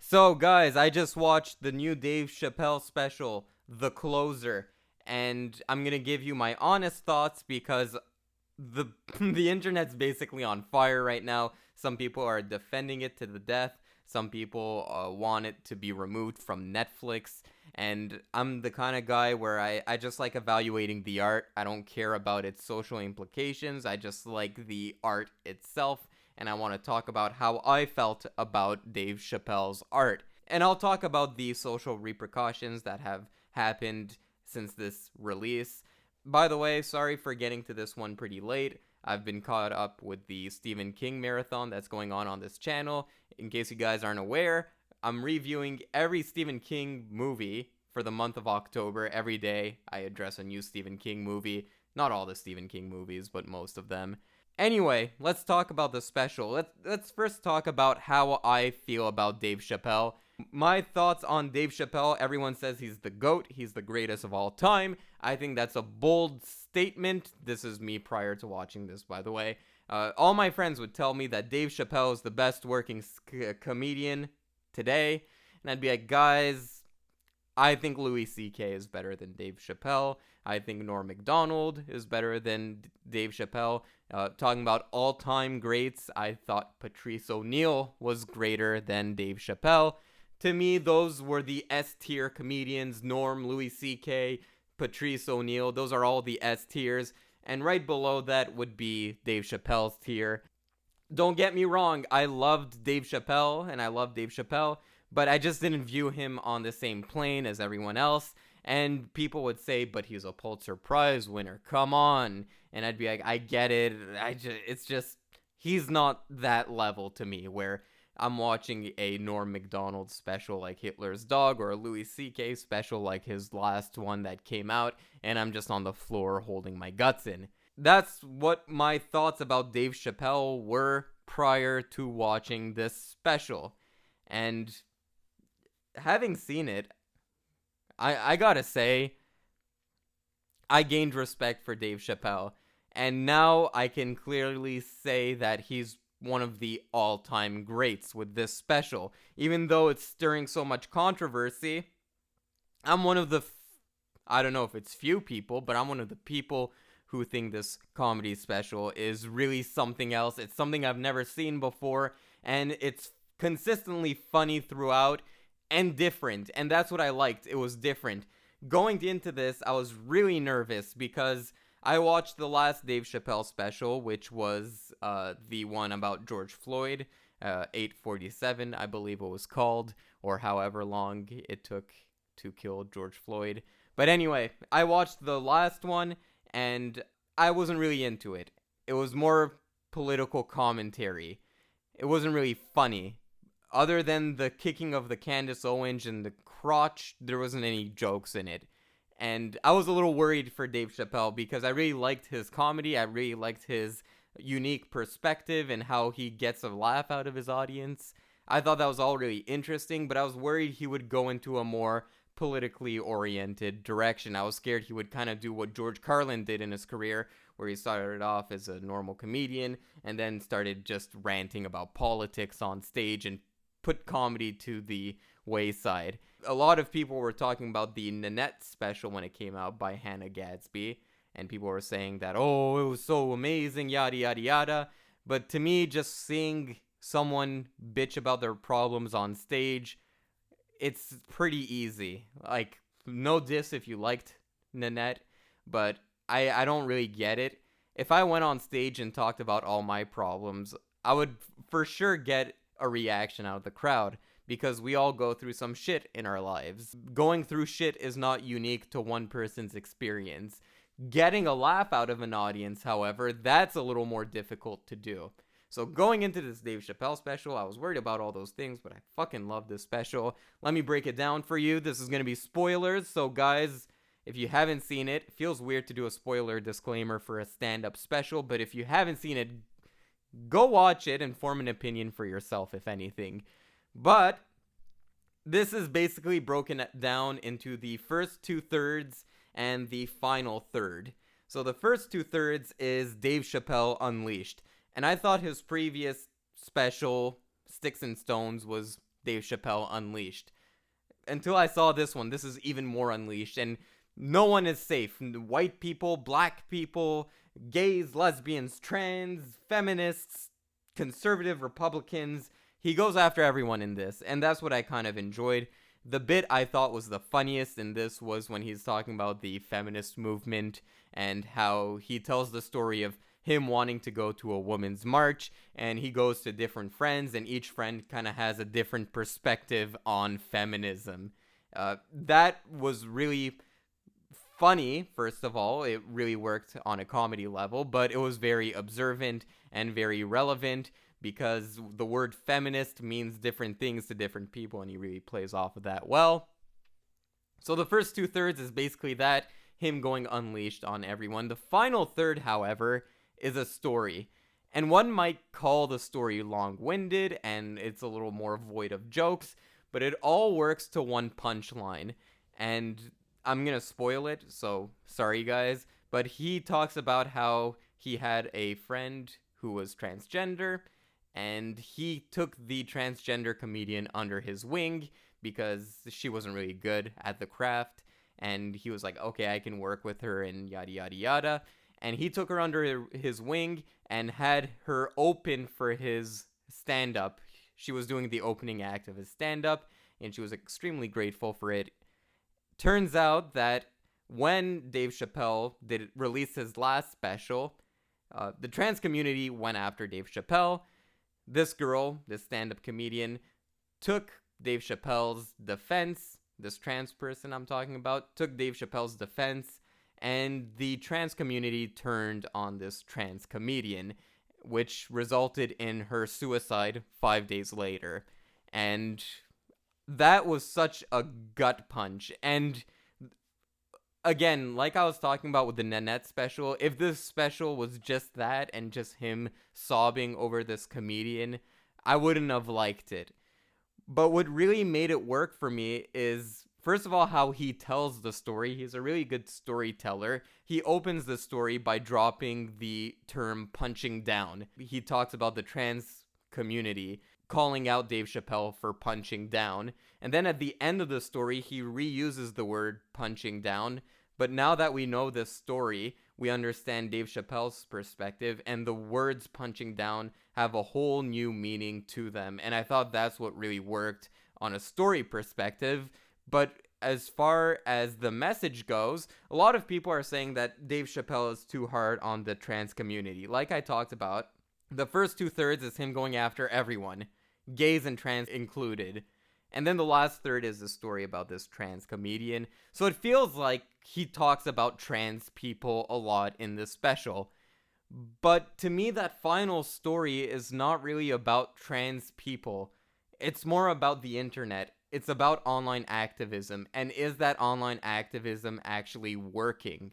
So, guys, I just watched the new Dave Chappelle special, The Closer, and I'm gonna give you my honest thoughts because the the internet's basically on fire right now. Some people are defending it to the death. Some people want it to be removed from Netflix. And I'm the kind of guy where I just like evaluating the art. I don't care about its social implications. I just like the art itself. And I want to talk about how I felt about Dave Chappelle's art. And I'll talk about the social repercussions that have happened since this release. By the way, sorry for getting to this one pretty late. I've been caught up with the Stephen King marathon that's going on this channel. In case you guys aren't aware, I'm reviewing every Stephen King movie for the month of October. Every day, I address a new Stephen King movie. Not all the Stephen King movies, but most of them. Anyway, let's talk about the special. Let's first talk about how I feel about Dave Chappelle. My thoughts on Dave Chappelle: everyone says he's the GOAT, he's the greatest of all time. I think that's a bold statement. This is me prior to watching this, by the way. All my friends would tell me that Dave Chappelle is the best working comedian today. And I'd be like, guys, I think Louis C.K. is better than Dave Chappelle. I think Norm Macdonald is better than Dave Chappelle. Talking about all-time greats, I thought Patrice O'Neal was greater than Dave Chappelle. To me, those were the S-tier comedians. Norm, Louis C.K., Patrice O'Neal. Those are all the S-tiers. And right below that would be Dave Chappelle's tier. Don't get me wrong, I loved Dave Chappelle, and I love Dave Chappelle, but I just didn't view him on the same plane as everyone else. And people would say, but he's a Pulitzer Prize winner, come on. And I'd be like, I get it, it's just, he's not that level to me, where I'm watching a Norm Macdonald special like Hitler's Dog, or a Louis C.K. special like his last one that came out, and I'm just on the floor holding my guts in. That's what my thoughts about Dave Chappelle were prior to watching this special. And having seen it, I gotta say, I gained respect for Dave Chappelle. And now I can clearly say that he's one of the all-time greats with this special. Even though it's stirring so much controversy, I'm one of the, I don't know if it's few people, but I'm one of the people who think this comedy special is really something else. It's something I've never seen before, and it's consistently funny throughout and different, and that's what I liked. It was different. Going into this, I was really nervous because I watched the last Dave Chappelle special, which was the one about George Floyd, 847, I believe it was called, or however long it took to kill George Floyd. But anyway, I watched the last one, and I wasn't really into it. It was more political commentary. It wasn't really funny. Other than the kicking of the Candace Owens and the crotch, there wasn't any jokes in it. And I was a little worried for Dave Chappelle because I really liked his comedy. I really liked his unique perspective and how he gets a laugh out of his audience. I thought that was all really interesting, but I was worried he would go into a more politically oriented direction. I was scared he would kind of do what George Carlin did in his career, where he started off as a normal comedian and then started just ranting about politics on stage and put comedy to the wayside. A lot of people were talking about the Nanette special when it came out by Hannah Gadsby, and people were saying that, oh, it was so amazing, yada yada yada. But to me, just seeing someone bitch about their problems on stage, it's pretty easy. Like, no diss if you liked Nanette, but I don't really get it. If I went on stage and talked about all my problems, I would for sure get a reaction out of the crowd, because we all go through some shit in our lives. Going through shit is not unique to one person's experience. Getting a laugh out of an audience, however, that's a little more difficult to do. So going into this Dave Chappelle special, I was worried about all those things, but I fucking love this special. Let me break it down for you. This is going to be spoilers, so guys, if you haven't seen it, it feels weird to do a spoiler disclaimer for a stand-up special, but if you haven't seen it, go watch it and form an opinion for yourself, if anything. But this is basically broken down into the first 2/3 and the final third. So the first 2/3 is Dave Chappelle Unleashed. And I thought his previous special, Sticks and Stones, was Dave Chappelle Unleashed. Until I saw this one, this is even more unleashed, and no one is safe. White people, black people, gays, lesbians, trans, feminists, conservative Republicans. He goes after everyone in this, and that's what I kind of enjoyed. The bit I thought was the funniest in this was when he's talking about the feminist movement and how he tells the story of him wanting to go to a women's march, and he goes to different friends, and each friend kind of has a different perspective on feminism. That was really funny, first of all. It really worked on a comedy level, but it was very observant and very relevant because the word feminist means different things to different people, and he really plays off of that well. So the first 2/3 is basically that, him going unleashed on everyone. The final third, however, is a story. And one might call the story long-winded, and it's a little more void of jokes, but it all works to one punchline. And I'm gonna spoil it, so sorry guys, but he talks about how he had a friend who was transgender, and he took the transgender comedian under his wing because she wasn't really good at the craft, and he was like, okay, I can work with her, and yada yada yada. And he took her under his wing and had her open for his stand-up. She was doing the opening act of his stand-up, and she was extremely grateful for it. Turns out that when Dave Chappelle did release his last special, the trans community went after Dave Chappelle. This girl, this stand-up comedian, took Dave Chappelle's defense. This trans person I'm talking about took Dave Chappelle's defense, and the trans community turned on this trans comedian, which resulted in her suicide 5 days later. And that was such a gut punch. And again, like I was talking about with the Nanette special, if this special was just that and just him sobbing over this comedian, I wouldn't have liked it. But what really made it work for me is, first of all, how he tells the story. He's a really good storyteller. He opens the story by dropping the term punching down. He talks about the trans community calling out Dave Chappelle for punching down. And then at the end of the story, he reuses the word punching down. But now that we know this story, we understand Dave Chappelle's perspective, and the words punching down have a whole new meaning to them. And I thought that's what really worked on a story perspective. But as far as the message goes, a lot of people are saying that Dave Chappelle is too hard on the trans community. Like I talked about, the first 2/3 is him going after everyone, gays and trans included. And then the last third is the story about this trans comedian. So it feels like he talks about trans people a lot in this special. But to me, that final story is not really about trans people. It's more about the internet. It's about online activism. And is that online activism actually working?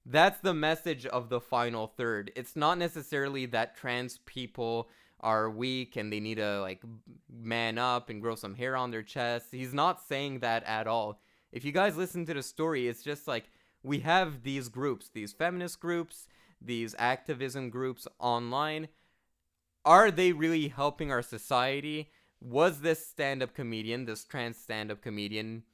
That's the message of the final third. It's not necessarily that trans people are weak and they need to man up and grow some hair on their chest. He's not saying that at all. If you guys listen to the story, it's just we have these groups, these feminist groups, these activism groups online. Are they really helping our society? Was this stand-up comedian, this trans stand-up comedian,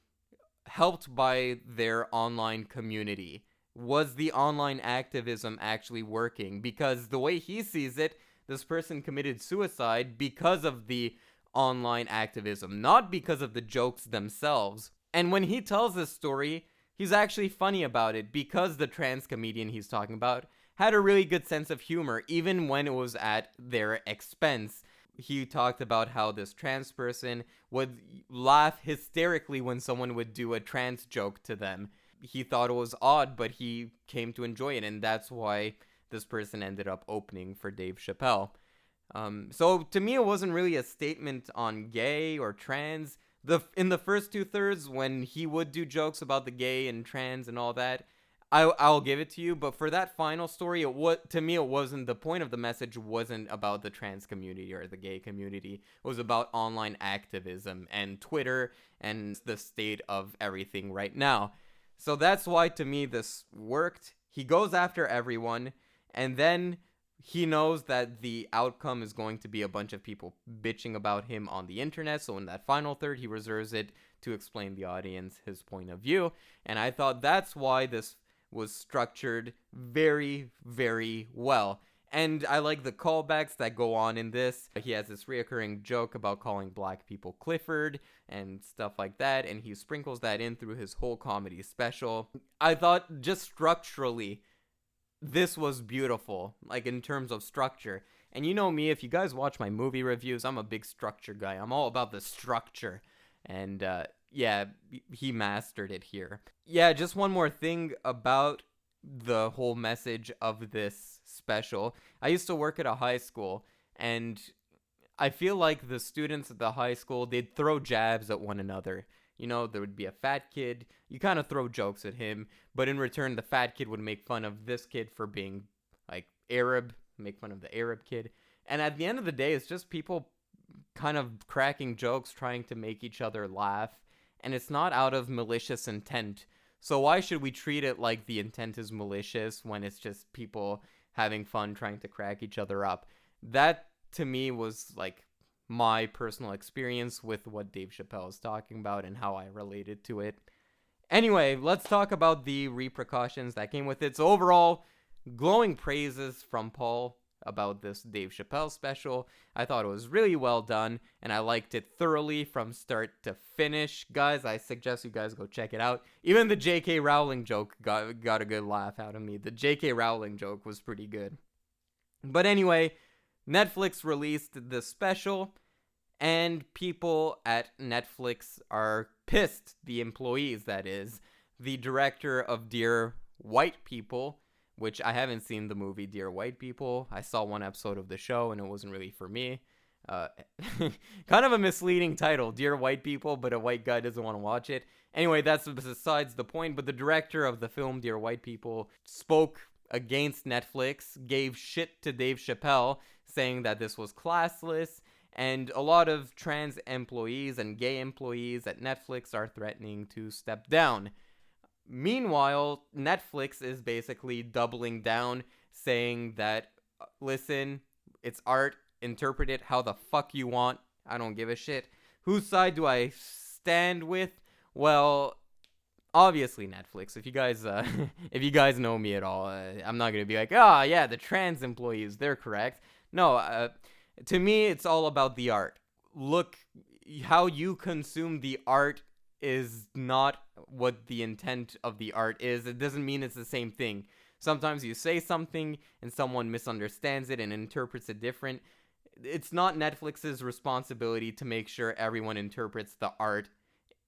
helped by their online community? Was the online activism actually working? Because the way he sees it, this person committed suicide because of the online activism, not because of the jokes themselves. And when he tells this story, he's actually funny about it because the trans comedian he's talking about had a really good sense of humor, even when it was at their expense. He talked about how this trans person would laugh hysterically when someone would do a trans joke to them. He thought it was odd, but he came to enjoy it, and that's why this person ended up opening for Dave Chappelle. So to me, it wasn't really a statement on gay or trans. In the first 2/3, when he would do jokes about the gay and trans and all that, I'll give it to you. But for that final story, to me, it wasn't, the point of the message wasn't about the trans community or the gay community. It was about online activism and Twitter and the state of everything right now. So that's why, to me, this worked. He goes after everyone, and then he knows that the outcome is going to be a bunch of people bitching about him on the internet. So in that final third, he reserves it to explain the audience his point of view. And I thought that's why this was structured very, very well. And I like the callbacks that go on in this. He has this reoccurring joke about calling black people Clifford and stuff like that, and he sprinkles that in through his whole comedy special. I thought just structurally, this was beautiful, like in terms of structure. And you know me, if you guys watch my movie reviews, I'm a big structure guy. I'm all about the structure. And yeah, he mastered it here. Yeah, just one more thing about the whole message of this special. I used to work at a high school, and I feel like the students at the high school, they'd throw jabs at one another. You know, there would be a fat kid. You kind of throw jokes at him, but in return, the fat kid would make fun of this kid for being, like, Arab, make fun of the Arab kid. And at the end of the day, it's just people kind of cracking jokes, trying to make each other laugh, and it's not out of malicious intent. So why should we treat it like the intent is malicious when it's just people having fun trying to crack each other up? That, to me, was, like, my personal experience with what Dave Chappelle is talking about and how I related to it. Anyway, let's talk about the repercussions that came with it. So overall, glowing praises from Paul about this Dave Chappelle special. I thought it was really well done, and I liked it thoroughly from start to finish. Guys, I suggest you guys go check it out. Even the J.K. Rowling joke got a good laugh out of me. The J.K. Rowling joke was pretty good. But anyway, Netflix released the special, and people at Netflix are pissed. The employees, that is. The director of Dear White People, which I haven't seen the movie Dear White People. I saw one episode of the show, and it wasn't really for me. Kind of a misleading title, Dear White People, but a white guy doesn't want to watch it. Anyway, that's besides the point, but the director of the film Dear White People spoke against Netflix, gave shit to Dave Chappelle, saying that this was classless, and a lot of trans employees and gay employees at Netflix are threatening to step down. Meanwhile, Netflix is basically doubling down, saying that, listen, it's art, interpret it how the fuck you want, I don't give a shit. Whose side do I stand with? Well, obviously Netflix. If you guys if you guys know me at all, I'm not gonna be like, oh yeah, the trans employees, they're correct. No, to me, it's all about the art. Look, how you consume the art is not what the intent of the art is. It doesn't mean it's the same thing. Sometimes you say something and someone misunderstands it and interprets it different. It's not Netflix's responsibility to make sure everyone interprets the art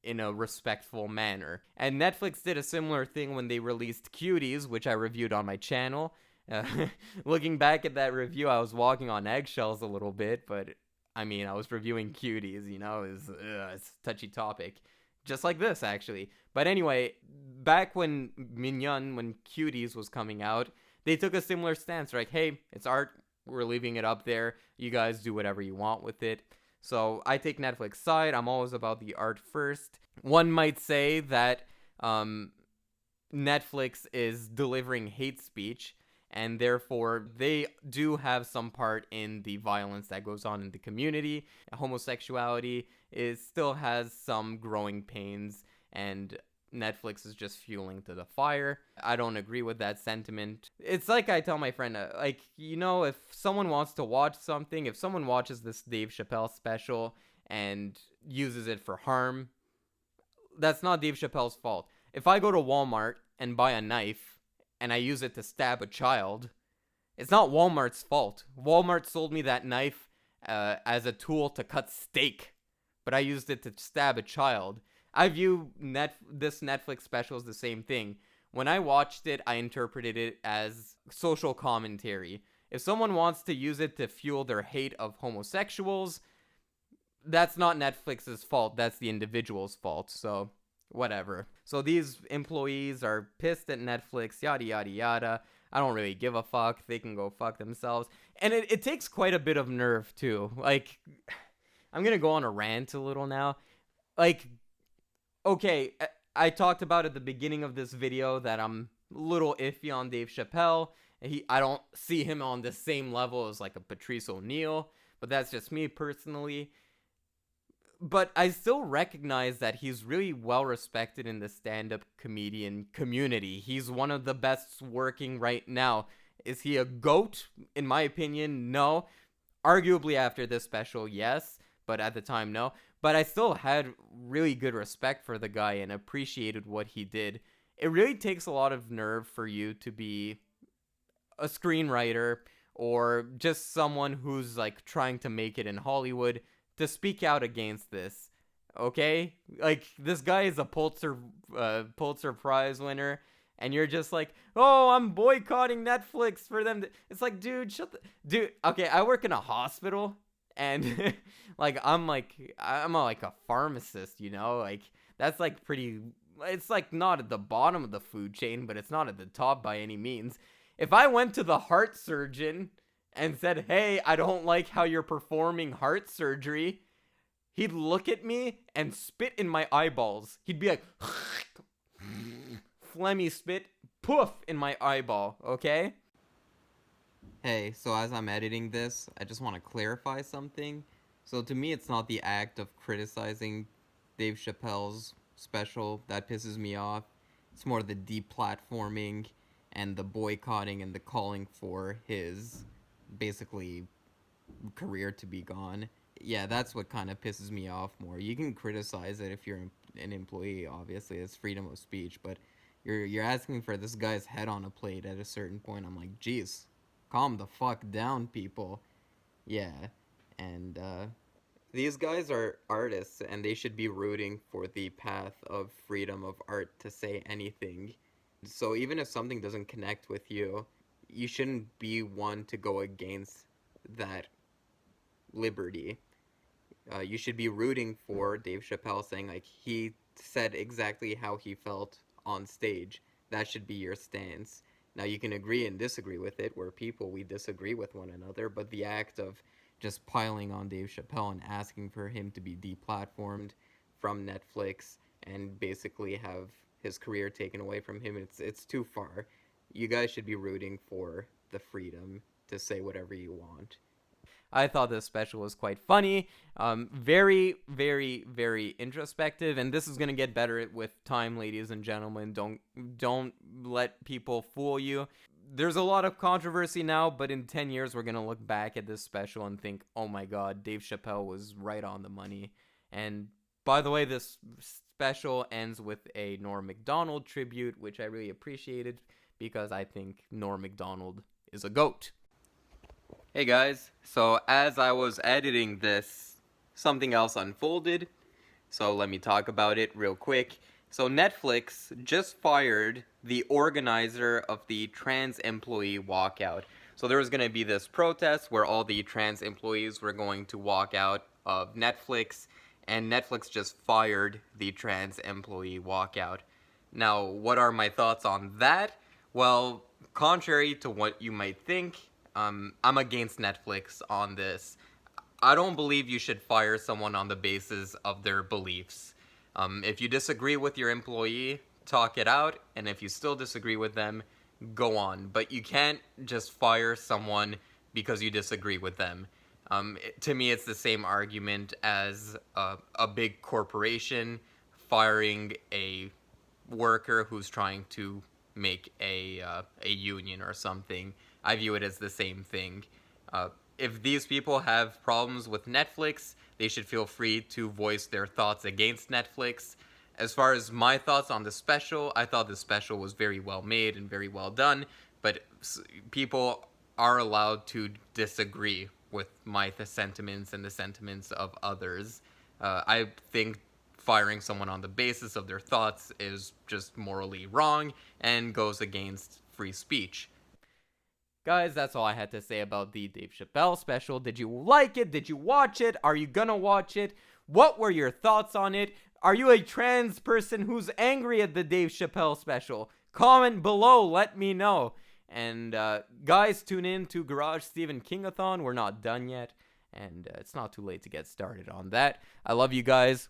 in a respectful manner. And Netflix did a similar thing when they released Cuties, which I reviewed on my channel. Looking back at that review, I was walking on eggshells a little bit, but I mean, I was reviewing Cuties, you know, it's a touchy topic. Just like this, actually. But anyway, back when Cuties was coming out, they took a similar stance, like, hey, it's art, we're leaving it up there, you guys do whatever you want with it. So I take Netflix side, I'm always about the art first. One might say that Netflix is delivering hate speech, and therefore they do have some part in the violence that goes on in the community. Homosexuality still has some growing pains, and Netflix is just fueling to the fire. I don't agree with that sentiment. It's like I tell my friend, like, you know, if someone wants to watch something, if someone watches this Dave Chappelle special and uses it for harm, that's not Dave Chappelle's fault. If I go to Walmart and buy a knife, and I use it to stab a child, it's not Walmart's fault. Walmart sold me that knife as a tool to cut steak, but I used it to stab a child. I view this Netflix special as the same thing. When I watched it, I interpreted it as social commentary. If someone wants to use it to fuel their hate of homosexuals, that's not Netflix's fault. That's the individual's fault. So whatever. So these employees are pissed at Netflix, yada yada yada. I don't really give a fuck. They can go fuck themselves. And it takes quite a bit of nerve too. Like, I'm gonna go on a rant a little now. Like, okay, I talked about at the beginning of this video that I'm a little iffy on Dave Chappelle, I don't see him on the same level as like a Patrice O'Neal, but that's just me personally. But I still recognize that he's really well respected in the stand-up comedian community. He's one of the best working right now. Is he a GOAT? In my opinion, no. Arguably after this special, yes, but at the time, no. But I still had really good respect for the guy and appreciated what he did. It really takes a lot of nerve for you to be a screenwriter or just someone who's like trying to make it in Hollywood to speak out against this. Okay? Like, this guy is a Pulitzer Prize winner, and you're just like, oh, I'm boycotting Netflix for them to... It's like, dude, dude, okay, I work in a hospital, and like, I'm a pharmacist, you know? Like, that's like pretty... It's like not at the bottom of the food chain, but it's not at the top by any means. If I went to the heart surgeon and said, hey, I don't like how you're performing heart surgery, he'd look at me and spit in my eyeballs. He'd be like, phlegmy spit, poof, in my eyeball, okay? Hey, so as I'm editing this, I just want to clarify something. So to me, it's not the act of criticizing Dave Chappelle's special that pisses me off. It's more the deplatforming and the boycotting and the calling for his basically career to be gone. Yeah, that's what kind of pisses me off more. You can criticize it if you're an employee, obviously, it's freedom of speech, but you're asking for this guy's head on a plate at a certain point. I'm like, geez, calm the fuck down, people. Yeah, and these guys are artists, and they should be rooting for the path of freedom of art to say anything. So even if something doesn't connect with you, you shouldn't be one to go against that liberty. You should be rooting for Dave Chappelle, saying like he said exactly how he felt on stage. That should be your stance. Now you can agree and disagree with it. We're people, we disagree with one another, but the act of just piling on Dave Chappelle and asking for him to be deplatformed from Netflix and basically have his career taken away from him, it's too far. You guys should be rooting for the freedom to say whatever you want. I thought this special was quite funny, very, very, very introspective, and this is gonna get better with time, ladies and gentlemen. Don't let people fool you. There's a lot of controversy now, but in 10 years, we're gonna look back at this special and think, oh my god, Dave Chappelle was right on the money. And by the way, this special ends with a Norm Macdonald tribute, which I really appreciated, because I think Norm Macdonald is a GOAT. Hey guys, so as I was editing this, something else unfolded, so let me talk about it real quick. So Netflix just fired the organizer of the trans employee walkout. So there was going to be this protest where all the trans employees were going to walk out of Netflix, and Netflix just fired the trans employee walkout. Now, what are my thoughts on that? Well, contrary to what you might think, I'm against Netflix on this. I don't believe you should fire someone on the basis of their beliefs. If you disagree with your employee, talk it out, and if you still disagree with them, go on. But you can't just fire someone because you disagree with them. To me, it's the same argument as a big corporation firing a worker who's trying to make a union or something. I view it as the same thing. If these people have problems with Netflix, they should feel free to voice their thoughts against Netflix. As far as my thoughts on the special, I thought the special was very well made and very well done, but people are allowed to disagree with my sentiments and the sentiments of others. I think firing someone on the basis of their thoughts is just morally wrong and goes against free speech. Guys, that's all I had to say about the Dave Chappelle special. Did you like it? Did you watch it? Are you gonna watch it? What were your thoughts on it? Are you a trans person who's angry at the Dave Chappelle special? Comment below, let me know. And guys, tune in to Garage Stephen Kingathon. We're not done yet, and it's not too late to get started on that. I love you guys.